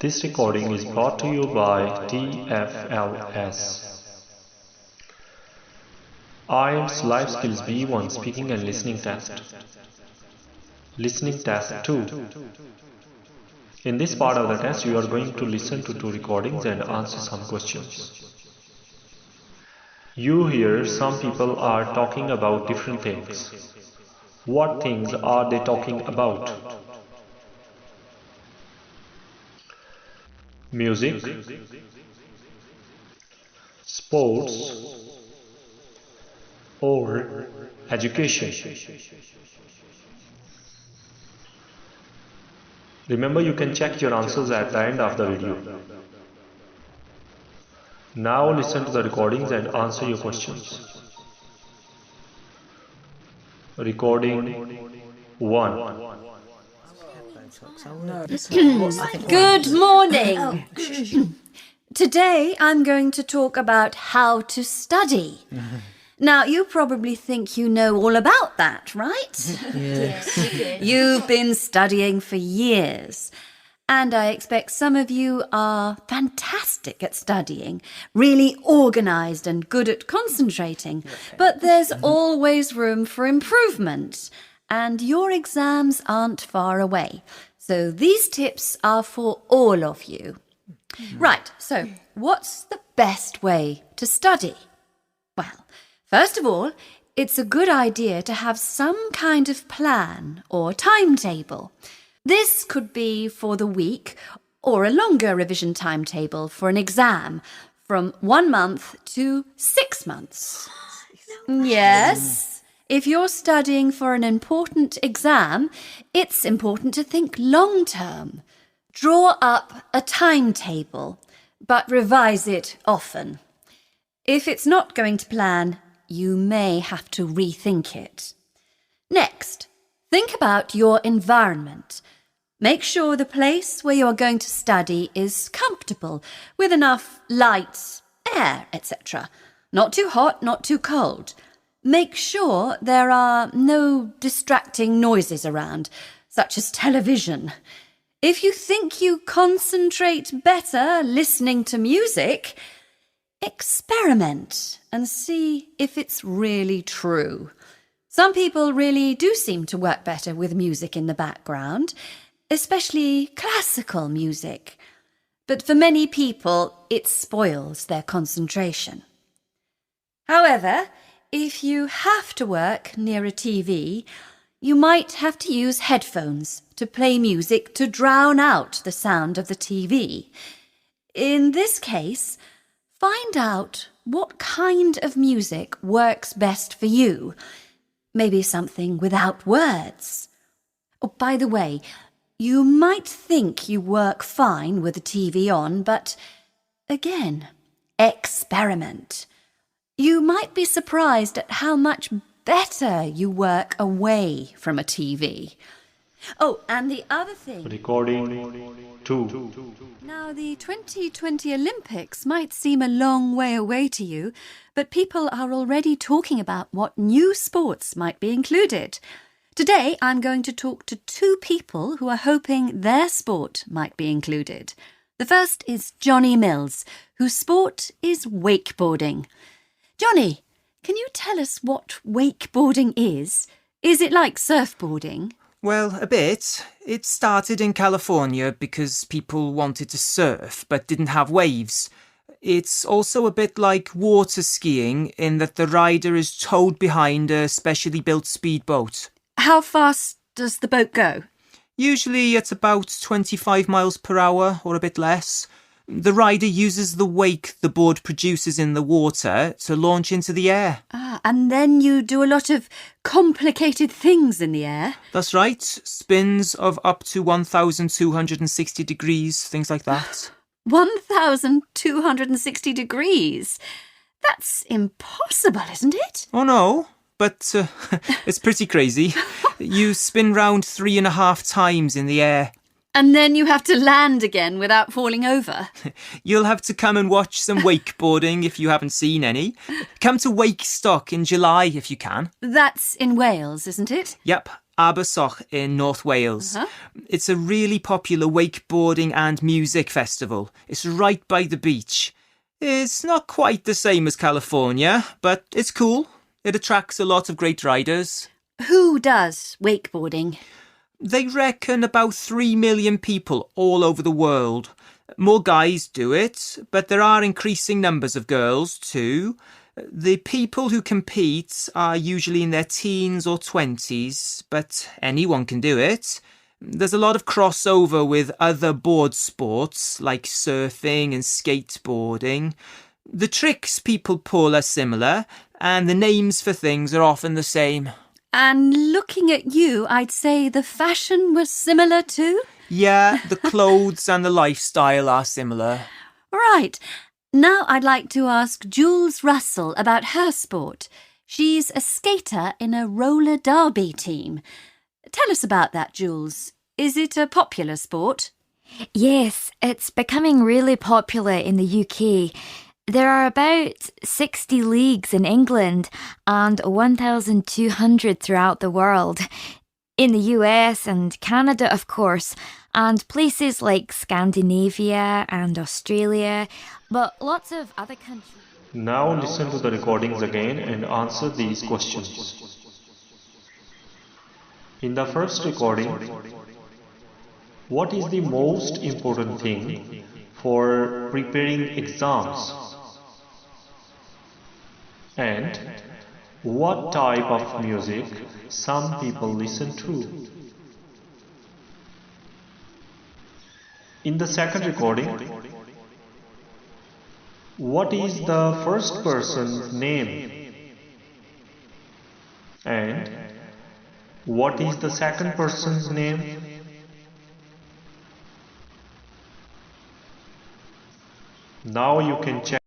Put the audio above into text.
This recording is brought to you by TFLS. IELTS Life Skills B1 Speaking and Listening Test. Listening Test 2. In this part of the test, you are going to listen to 2 recordings and answer some questions. You hear some people are talking about different things. What things are they talking about? Music, sports, or education. Remember, you can check your answers at the end of the video. Now listen to the recordings and answer your questions. Recording 1. Good morning. Today I'm going to talk about how to study. Now, you probably think you know all about that, right? Yes. You've been studying for years. And I expect some of you are fantastic at studying, really organised and good at concentrating. But there's always room for improvement. And your exams aren't far away. So these tips are for all of you. Right, so what's the best way to study? Well, first of all, it's a good idea to have some kind of plan or timetable. This could be for the week or a longer revision timetable for an exam from 1 month to 6 months. Yes. If you're studying for an important exam, it's important to think long term. Draw up a timetable, but revise it often. If it's not going to plan, you may have to rethink it. Next, think about your environment. Make sure the place where you're going to study is comfortable, with enough light, air, etc. Not too hot, not too cold. Make sure there are no distracting noises around, such as television. If you think you concentrate better listening to music, experiment and see if it's really true. Some people really do seem to work better with music in the background, especially classical music. But for many people, it spoils their concentration. However, if you have to work near a TV, you might have to use headphones to play music to drown out the sound of the TV. In this case, find out what kind of music works best for you. Maybe something without words. Oh, by the way, you might think you work fine with the TV on, but again, experiment. You might be surprised at how much better you work away from a TV. Oh, and the other thing... Recording 2. Now, the 2020 Olympics might seem a long way away to you, but people are already talking about what new sports might be included. Today, I'm going to talk to 2 people who are hoping their sport might be included. The first is Johnny Mills, whose sport is wakeboarding. Johnny, can you tell us what wakeboarding is? Is it like surfboarding? Well, a bit. It started in California because people wanted to surf but didn't have waves. It's also a bit like water skiing in that the rider is towed behind a specially built speedboat. How fast does the boat go? Usually at about 25 miles per hour or a bit less. The rider uses the wake the board produces in the water to launch into the air. And then you do a lot of complicated things in the air. That's right. Spins of up to 1,260 degrees, things like that. 1,260 degrees? That's impossible, isn't it? Oh no, but it's pretty crazy. You spin round 3.5 times in the air. And then you have to land again without falling over. You'll have to come and watch some wakeboarding if you haven't seen any. Come to Wakestock in July if you can. That's in Wales, isn't it? Yep, Abersoch in North Wales. It's a really popular wakeboarding and music festival. It's right by the beach. It's not quite the same as California, but it's cool. It attracts a lot of great riders. Who does wakeboarding? They reckon about 3 million people all over the world. More guys do it, but there are increasing numbers of girls too. The people who compete are usually in their teens or 20s, but anyone can do it. There's a lot of crossover with other board sports like surfing and skateboarding. The tricks people pull are similar, and the names for things are often the same. And looking at you, I'd say the fashion was similar too? Yeah, the clothes and the lifestyle are similar. Right. Now I'd like to ask Jules Russell about her sport. She's a skater in a roller derby team. Tell us about that, Jules. Is it a popular sport? Yes, it's becoming really popular in the UK. There are about 60 leagues in England and 1,200 throughout the world. In the US and Canada, of course, and places like Scandinavia and Australia, but lots of other countries. Now listen to the recordings again and answer these questions. In the first recording, what is the most important thing for preparing exams? And what type of music some people listen to? In the second recording, what is the first person's name? And what is the second person's name? Now you can check